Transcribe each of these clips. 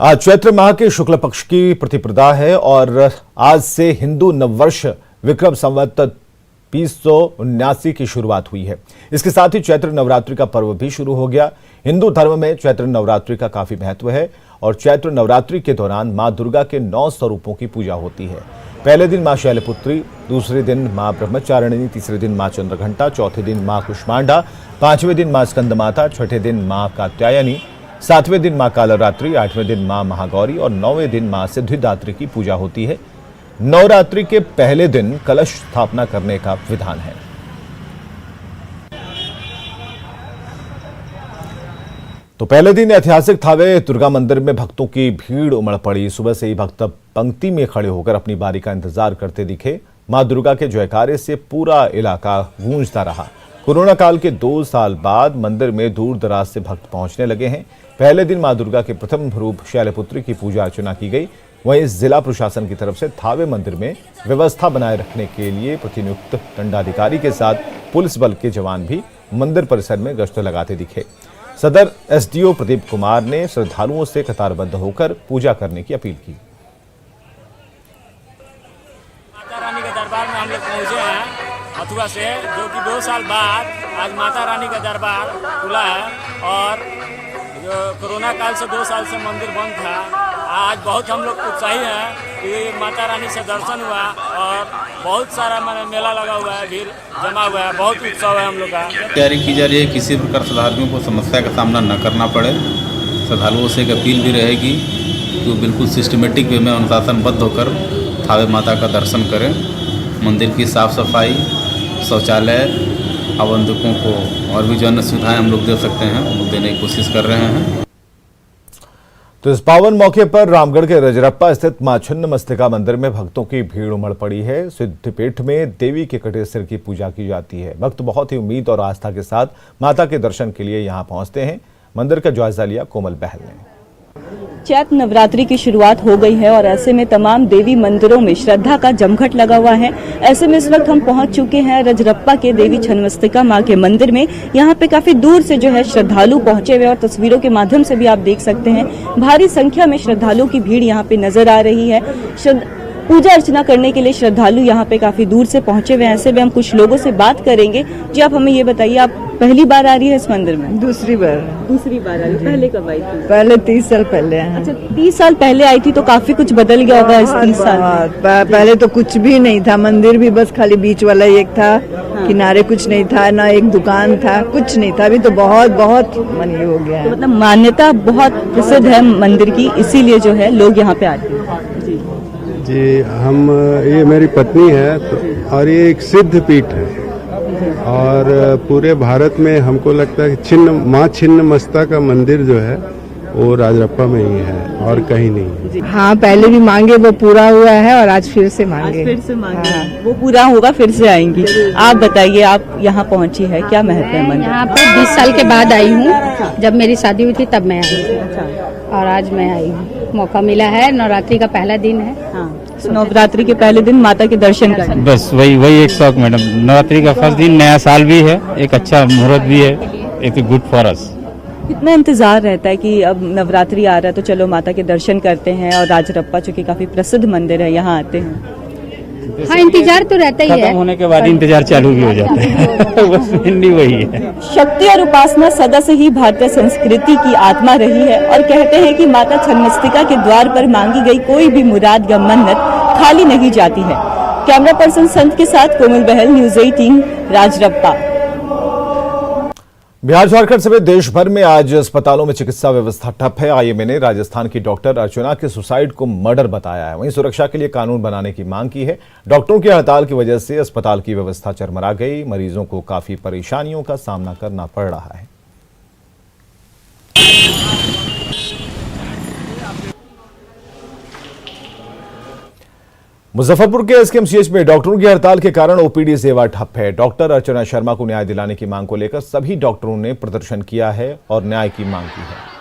आज चैत्र माह के शुक्ल पक्ष की प्रतिपदा है और आज से हिंदू नववर्ष विक्रम संवत 2079 की शुरुआत हुई है। इसके साथ ही चैत्र नवरात्रि का पर्व भी शुरू हो गया। हिंदू धर्म में चैत्र नवरात्रि का काफी महत्व है और चैत्र नवरात्रि के दौरान मां दुर्गा के 9 स्वरूपों की पूजा होती है। पहले दिन मां शैलपुत्री, दूसरे दिन मां ब्रह्मचारिणी, तीसरे दिन मां चंद्रघंटा, चौथे दिन मां कुष्मांडा, पांचवें दिन मां स्कंदमाता, छठे दिन मां कात्यायनी, सातवें दिन मां कालरात्रि, आठवें दिन मां महागौरी और 9वें दिन मां सिद्धिदात्री की पूजा होती है। नवरात्रि के पहले दिन कलश स्थापना करने का विधान है। तो पहले दिन ऐतिहासिक थावे दुर्गा मंदिर में भक्तों की भीड़ उमड़ पड़ी। सुबह से ही भक्त पंक्ति में खड़े होकर अपनी बारी का इंतजार करते दिखे। मां दुर्गा के जयकारे से पूरा इलाका गूंजता रहा। कोरोना काल के 2 साल बाद मंदिर में दूर दराज से भक्त पहुंचने लगे हैं। पहले दिन मां दुर्गा के प्रथम रूप शैलपुत्री की पूजा अर्चना की गई। वहीं जिला प्रशासन की तरफ से थावे मंदिर में व्यवस्था बनाए रखने के लिए प्रतिनियुक्त दंडाधिकारी के साथ पुलिस बल के जवान भी मंदिर परिसर में गश्त लगाते दिखे। सदर एसडीओ प्रदीप कुमार ने श्रद्धालुओं से कतारबद्ध होकर पूजा करने की अपील की। माता रानी के दरबार में हम लोग पहुंचे हैं मथुरा से, जो कि 2 साल बाद आज माता रानी का दरबार खुला है और जो कोरोना काल से 2 साल से मंदिर बंद था, आज बहुत हम लोग उत्साही हैं कि माता रानी से दर्शन हुआ और बहुत सारा मेला लगा हुआ है, भीड़ जमा हुआ है, बहुत उत्सव है हम लोग का। तैयारी की जा रही है, किसी प्रकार श्रद्धालुओं को समस्या का सामना न करना पड़े। श्रद्धालुओं से एक अपील भी रहेगी कि वो बिल्कुल सिस्टमेटिक वे में अनुशासनबद्ध होकर थावे माता का दर्शन करें। मंदिर की साफ सफाई, शौचालय, आगंतुकों को और भी जो अन्य सुविधाएं हम लोग दे सकते हैं हम लोग देने की कोशिश कर रहे हैं। तो इस पावन मौके पर रामगढ़ के रजरप्पा स्थित मां छिन्नमस्तिका मंदिर में भक्तों की भीड़ उमड़ पड़ी है। सिद्धपीठ में देवी के कटे सिर की पूजा की जाती है। भक्त बहुत ही उम्मीद और आस्था के साथ माता के दर्शन के लिए यहां पहुंचते हैं। मंदिर का जायजा लिया कोमल बहल ने। चैत्र नवरात्रि की शुरुआत हो गई है और ऐसे में तमाम देवी मंदिरों में श्रद्धा का जमघट लगा हुआ है। ऐसे में इस वक्त हम पहुंच चुके हैं रजरप्पा के देवी छिन्नमस्तिका मां के मंदिर में। यहां पे काफी दूर से जो है श्रद्धालु पहुंचे हुए और तस्वीरों के माध्यम से भी आप देख सकते हैं भारी संख्या में श्रद्धालुओं की भीड़ यहां पे नजर आ रही है। पूजा अर्चना करने के लिए श्रद्धालु यहाँ पे काफी दूर से पहुंचे हुए हैं। ऐसे में हम कुछ लोगों से बात करेंगे। जी, आप हमें ये बताइए, आप पहली बार आ रही है इस मंदिर में? दूसरी बार आ रही। पहले कब आई थी? पहले 30 साल पहले। अच्छा, 30 साल पहले आई थी तो काफी कुछ बदल गया होगा इस 30 साल में। पहले तो कुछ भी नहीं था, मंदिर भी बस खाली बीच वाला एक था। हाँ। किनारे कुछ नहीं था, ना एक दुकान था, कुछ नहीं था। अभी तो बहुत बहुत मन हो गया है। तो मतलब मान्यता बहुत प्रसिद्ध है मंदिर की, इसीलिए जो है लोग यहाँ पे आते हैं। जी, ये मेरी पत्नी है तो, और ये एक सिद्ध पीठ है और पूरे भारत में हमको लगता है कि मां छिन्नमस्तिका का मंदिर जो है वो राजरप्पा में ही है और कहीं नहीं। हाँ, पहले भी मांगे वो पूरा हुआ है और आज फिर से मांगे। हाँ। वो पूरा होगा, फिर से आएंगी। आप बताइए, आप यहाँ पहुँची है, क्या महत्व है मंदिर? यहाँ पे 20 साल के बाद आई हूँ। जब मेरी शादी हुई थी तब मैं आई और आज मैं आई हूँ। मौका मिला है, नवरात्रि का पहला दिन है। हाँ, तो नवरात्रि के पहले दिन माता के दर्शन करने। बस वही एक शौक मैडम। नवरात्रि का फर्स्ट दिन, नया साल भी है, एक अच्छा मुहूर्त भी है, एक गुड फॉर अस। कितना इंतजार रहता है कि अब नवरात्रि आ रहा है तो चलो माता के दर्शन करते हैं और राजरप्पा जो कि काफी प्रसिद्ध मंदिर है यहाँ आते हैं? हाँ, इंतजार तो रहता ही है। खत्म होने के बाद इंतजार चालू भी हो जाता है। बस मेनली वही है। शक्ति और उपासना सदा से ही भारतीय संस्कृति की आत्मा रही है और कहते हैं कि माता छिन्नमस्तिका के द्वार पर मांगी गई कोई भी मुराद या मन्नत खाली नहीं जाती है। कैमरा पर्सन संत के साथ कोमल बहल, न्यूज़ 18, राजरप्पा। बिहार झारखंड समेत देश भर में आज अस्पतालों में चिकित्सा व्यवस्था ठप है। आईएमए ने राजस्थान की डॉक्टर अर्चना के सुसाइड को मर्डर बताया है। वहीं सुरक्षा के लिए कानून बनाने की मांग की है। डॉक्टरों की हड़ताल की वजह से अस्पताल की व्यवस्था चरमरा गई। मरीजों को काफी परेशानियों का सामना करना पड़ रहा है। मुजफ्फरपुर के एसकेएमसीएच में डॉक्टरों की हड़ताल के कारण ओपीडी सेवा ठप है। डॉक्टर अर्चना शर्मा को न्याय दिलाने की मांग को लेकर सभी डॉक्टरों ने प्रदर्शन किया है और न्याय की मांग की है।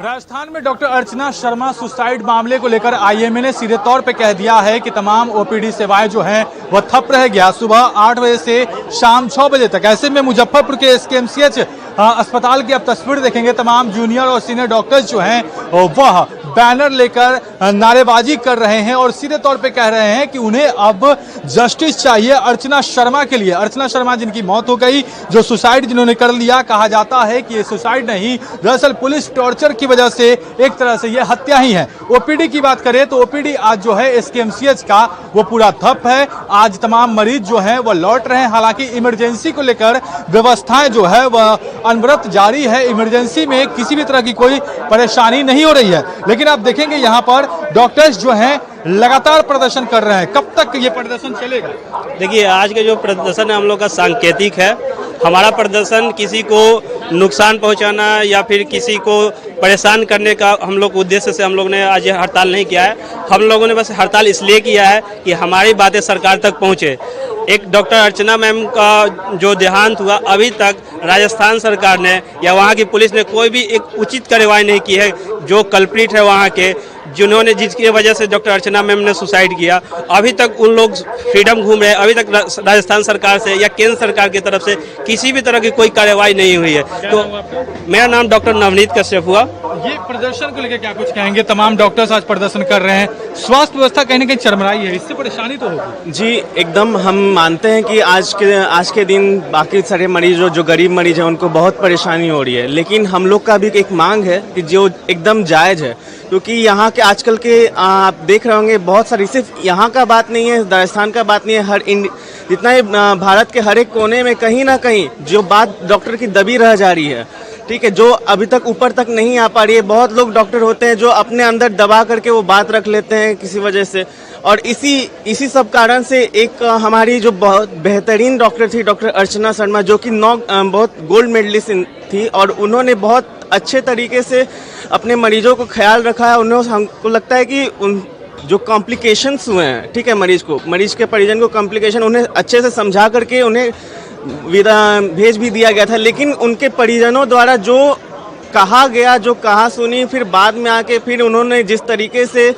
राजस्थान में डॉक्टर अर्चना शर्मा सुसाइड मामले को लेकर आईएमए ने सीधे तौर पे कह दिया है कि तमाम ओपीडी सेवाएं जो हैं वह ठप रह गया सुबह 8 बजे से शाम 6 बजे तक। ऐसे में मुजफ्फरपुर के एसकेएमसीएच अस्पताल की आप तस्वीर देखेंगे, तमाम जूनियर और सीनियर डॉक्टर्स जो हैं वह बैनर लेकर नारेबाजी कर रहे हैं और सीधे तौर पे कह रहे हैं कि उन्हें अब जस्टिस चाहिए अर्चना शर्मा के लिए। अर्चना शर्मा जिनकी मौत हो गई, जो सुसाइड जिन्होंने कर लिया, कहा जाता है कि ये सुसाइड नहीं, दरअसल पुलिस टॉर्चर की वजह से एक तरह से ये हत्या ही है। ओपीडी की बात करें तो ओपीडी आज जो है एसकेएमसीएच का वो पूरा ठप है। आज तमाम मरीज जो हैं वो लौट रहे हैं। हालांकि इमरजेंसी को लेकर व्यवस्थाएं जो है वह अनवरत जारी है। इमरजेंसी में किसी भी तरह की कोई परेशानी नहीं हो रही है, लेकिन आप देखेंगे यहाँ पर डॉक्टर्स जो हैं लगातार प्रदर्शन कर रहे हैं। कब तक ये प्रदर्शन चलेगा? देखिए, आज का जो प्रदर्शन है हम लोग का सांकेतिक है। हमारा प्रदर्शन किसी को नुकसान पहुंचाना या फिर किसी को परेशान करने का हम लोग उद्देश्य से हम लोग ने आज ये हड़ताल नहीं किया है। हम लोगों ने बस हड़ताल इसलिए किया है कि हमारी बातें सरकार तक पहुंचे। एक डॉक्टर अर्चना मैम का जो देहांत हुआ, अभी तक राजस्थान सरकार ने या वहाँ की पुलिस ने कोई भी एक उचित कार्रवाई नहीं की है। जो कल्प्रिट है वहाँ के, जिन्होंने जिसकी वजह से डॉक्टर अर्चना मैम ने सुसाइड किया, अभी तक उन लोग फ्रीडम घूम रहे हैं। अभी तक राजस्थान सरकार से या केंद्र सरकार की तरफ से किसी भी तरह की कोई कार्रवाई नहीं हुई है। तो मेरा नाम डॉक्टर नवनीत कश्यप हुआ। ये प्रदर्शन को लेकर क्या कुछ कहेंगे? तमाम डॉक्टर्स आज प्रदर्शन कर रहे हैं। स्वास्थ्य व्यवस्था कहीं ना कहीं चरमराई है, इससे परेशानी तो होगी। जी एकदम, हम मानते हैं कि आज के दिन बाकी सारे मरीज जो गरीब मरीज हैं उनको बहुत परेशानी हो रही है, लेकिन हम लोग का भी एक मांग है कि जो एकदम जायज़ है, क्योंकि यहाँ के आजकल के आप देख रहे होंगे बहुत सारी, सिर्फ यहाँ का बात नहीं है, राजस्थान का बात नहीं है, जितना भारत के हर एक कोने में कहीं ना कहीं जो बात डॉक्टर की दबी रह जा रही है, ठीक है, जो अभी तक ऊपर तक नहीं आ पा रही है। बहुत लोग डॉक्टर होते हैं जो अपने अंदर दबा करके वो बात रख लेते हैं किसी वजह से, और इसी सब कारण से एक हमारी जो बहुत बेहतरीन डॉक्टर थी, डॉक्टर अर्चना शर्मा, जो कि बहुत गोल्ड मेडलिस्ट थी और उन्होंने बहुत अच्छे तरीके से अपने मरीजों को ख्याल रखा है। उन्होंने, हमको लगता है कि उन जो कॉम्प्लिकेशंस हुए हैं, ठीक है, मरीज के परिजन को कॉम्प्लिकेशन उन्हें अच्छे से समझा करके उन्हें भेज भी दिया गया था, लेकिन उनके परिजनों द्वारा जो कहा गया, जो कहा सुनी, फिर बाद में आके फिर उन्होंने जिस तरीके से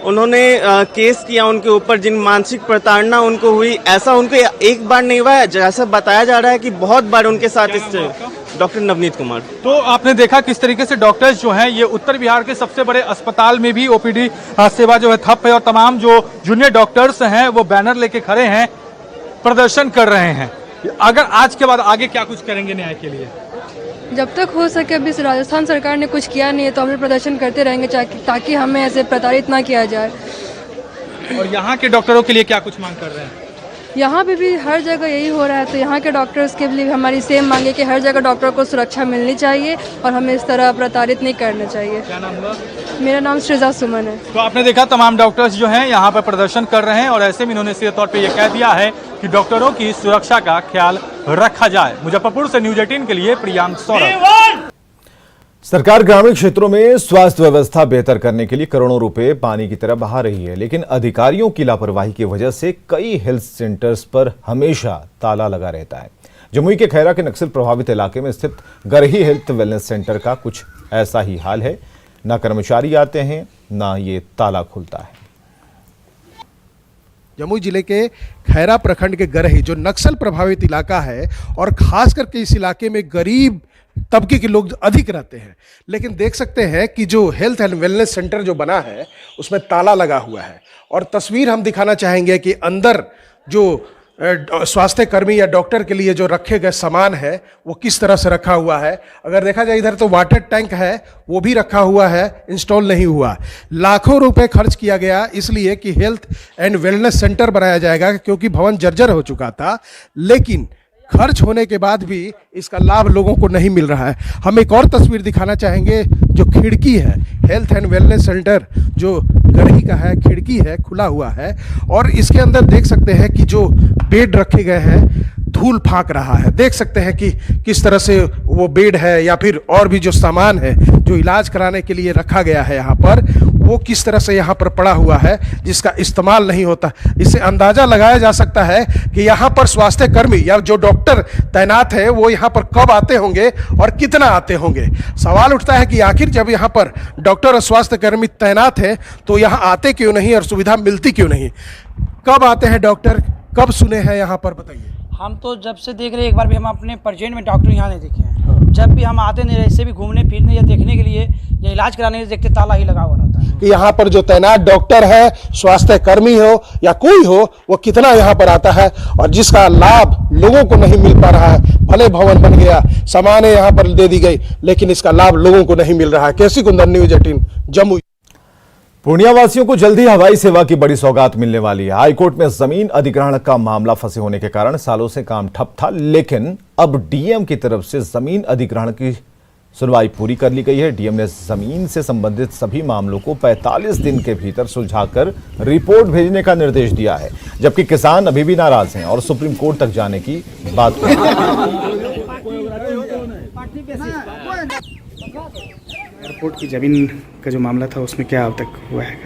उन्होंने केस किया उनके ऊपर, जिन मानसिक प्रताड़ना उनको हुई, ऐसा उनको एक बार नहीं हुआ है, जैसा बताया जा रहा है कि बहुत बार उनके साथ इससे। डॉक्टर नवनीत कुमार। तो आपने देखा किस तरीके से डॉक्टर्स जो हैं ये उत्तर बिहार के सबसे बड़े अस्पताल में भी ओपीडी सेवा जो है ठप है और तमाम जो जूनियर डॉक्टर्स हैं वो बैनर लेके खड़े हैं, प्रदर्शन कर रहे हैं। अगर आज के बाद आगे क्या कुछ करेंगे न्याय के लिए? जब तक हो सके, अभी राजस्थान सरकार ने कुछ किया नहीं है तो हम लोग प्रदर्शन करते रहेंगे ताकि हमें ऐसे प्रताड़ित ना किया जाए। और यहाँ के डॉक्टरों के लिए क्या कुछ मांग कर रहे हैं? यहाँ पे भी हर जगह यही हो रहा है, तो यहाँ के डॉक्टर्स के लिए हमारी सेम मांगे कि हर जगह डॉक्टर को सुरक्षा मिलनी चाहिए और हमें इस तरह प्रताड़ित नहीं करना चाहिए। क्या नाम हुआ? मेरा नाम श्रीजा सुमन है। तो आपने देखा तमाम डॉक्टर्स जो हैं यहाँ पर प्रदर्शन कर रहे हैं और ऐसे में इन्होंने सीधे तौर पे ये कह दिया है कि डॉक्टरों की सुरक्षा का ख्याल रखा जाए। मुजफ्फरपुर से न्यूज 18 के लिए प्रियांक सौरभ। सरकार ग्रामीण क्षेत्रों में स्वास्थ्य व्यवस्था बेहतर करने के लिए करोड़ों रुपए पानी की तरह बहा रही है, लेकिन अधिकारियों की लापरवाही की वजह से कई हेल्थ सेंटर्स पर हमेशा ताला लगा रहता है। जमुई के खैरा के नक्सल प्रभावित इलाके में स्थित गरही हेल्थ वेलनेस सेंटर का कुछ ऐसा ही हाल है। ना कर्मचारी आते हैं, ना ये ताला खुलता है। जमुई जिले के खैरा प्रखंड के गरही जो नक्सल प्रभावित इलाका है और खास करके इस इलाके में गरीब तबके के लोग अधिक रहते हैं, लेकिन देख सकते हैं कि जो हेल्थ एंड वेलनेस सेंटर जो बना है उसमें ताला लगा हुआ है। और तस्वीर हम दिखाना चाहेंगे कि अंदर जो स्वास्थ्य कर्मी या डॉक्टर के लिए जो रखे गए सामान है वो किस तरह से रखा हुआ है। अगर देखा जाए इधर तो वाटर टैंक है, वो भी रखा हुआ है, इंस्टॉल नहीं हुआ। लाखों रुपए खर्च किया गया इसलिए कि हेल्थ एंड वेलनेस सेंटर बनाया जाएगा, क्योंकि भवन जर्जर हो चुका था, लेकिन खर्च होने के बाद भी इसका लाभ लोगों को नहीं मिल रहा है। हम एक और तस्वीर दिखाना चाहेंगे, जो खिड़की है, हेल्थ एंड वेलनेस सेंटर जो गरही का है, खिड़की है, खुला हुआ है और इसके अंदर देख सकते हैं कि जो बेड रखे गए हैं धूल फाँक रहा है। देख सकते हैं कि किस तरह से वो बेड है या फिर और भी जो सामान है जो इलाज कराने के लिए रखा गया है यहाँ पर, वो किस तरह से यहाँ पर पड़ा हुआ है जिसका इस्तेमाल नहीं होता। इससे अंदाज़ा लगाया जा सकता है कि यहाँ पर स्वास्थ्य कर्मी या जो डॉक्टर तैनात है वो यहाँ पर कब आते होंगे और कितना आते होंगे। सवाल उठता है कि आखिर जब यहाँ पर डॉक्टर और स्वास्थ्य कर्मी तैनात हैं तो यहाँ आते क्यों नहीं और सुविधा मिलती क्यों नहीं? कब आते हैं डॉक्टर, कब सुने हैं यहाँ पर, बताइए। हम तो जब से देख रहे हैं, एक बार भी हम अपने प्रेजेंट में डॉक्टर यहाँ नहीं देखे हैं। जब भी हम आते नहीं, ऐसे भी घूमने फिरने या देखने के लिए या इलाज कराने के लिए देखते ताला ही लगा हुआ रहता है। कि यहाँ पर जो तैनात डॉक्टर है, स्वास्थ्य कर्मी हो या कोई हो, वो कितना यहाँ पर आता है और जिसका लाभ लोगों को नहीं मिल पा रहा है। भले भवन बन गया, सामानें यहाँ पर दे दी गई, लेकिन इसका लाभ लोगों को नहीं मिल रहा है। केसी कुंदन, न्यूज़ 18 जमुई। पूर्णिया वासियों को जल्दी हवाई सेवा की बड़ी सौगात मिलने वाली है। हाईकोर्ट में जमीन अधिग्रहण का मामला फंसे होने के कारण सालों से काम ठप था, लेकिन अब डीएम की तरफ से जमीन अधिग्रहण की सुनवाई पूरी कर ली गई है। डीएम ने जमीन से संबंधित सभी मामलों को 45 दिन के भीतर सुलझाकर रिपोर्ट भेजने का निर्देश दिया है, जबकि किसान अभी भी नाराज हैं और सुप्रीम कोर्ट तक जाने की बात कर रहे हैं। एयरपोर्ट की जमीन का जो मामला था उसमें क्या अब तक हुआ है?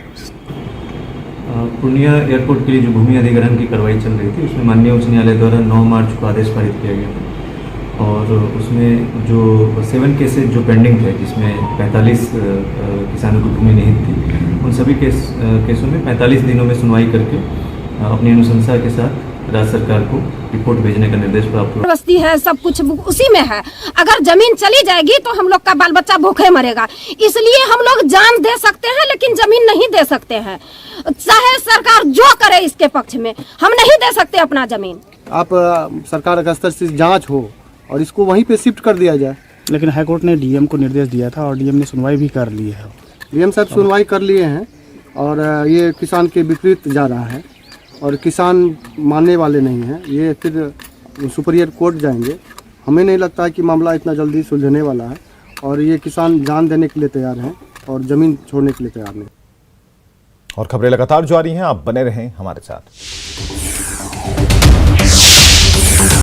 पूर्णिया एयरपोर्ट के लिए जो भूमि अधिग्रहण की कार्रवाई चल रही थी, उसमें माननीय उच्च न्यायालय द्वारा 9 मार्च को आदेश पारित किया गया था और उसमें जो 7 केसेज जो पेंडिंग थे, जिसमें 45 किसानों की भूमि नहीं थी, उन सभी केसों में 45 दिनों में सुनवाई करके अपनी अनुशंसा के साथ राज्य सरकार को रिपोर्ट भेजने का निर्देश प्राप्त हुआ। बस्ती है, सब कुछ उसी में है। अगर जमीन चली जाएगी तो हम लोग का बाल बच्चा भूखे मरेगा, इसलिए हम लोग जान दे सकते हैं लेकिन जमीन नहीं दे सकते हैं। चाहे सरकार जो करे इसके पक्ष में, हम नहीं दे सकते अपना जमीन। आप सरकार का स्तर से जांच हो और इसको वहीं पे शिफ्ट कर दिया जाए। लेकिन हाईकोर्ट ने डीएम को निर्देश दिया था और डीएम ने सुनवाई भी कर ली है। डीएम साहब सुनवाई कर लिए हैं और ये किसान के विपरीत जा रहा है और किसान मानने वाले नहीं हैं। ये फिर सुपीरियर कोर्ट जाएंगे। हमें नहीं लगता है कि मामला इतना जल्दी सुलझने वाला है और ये किसान जान देने के लिए तैयार हैं और ज़मीन छोड़ने के लिए तैयार नहीं। और खबरें लगातार जारी हैं, आप बने रहें हमारे साथ।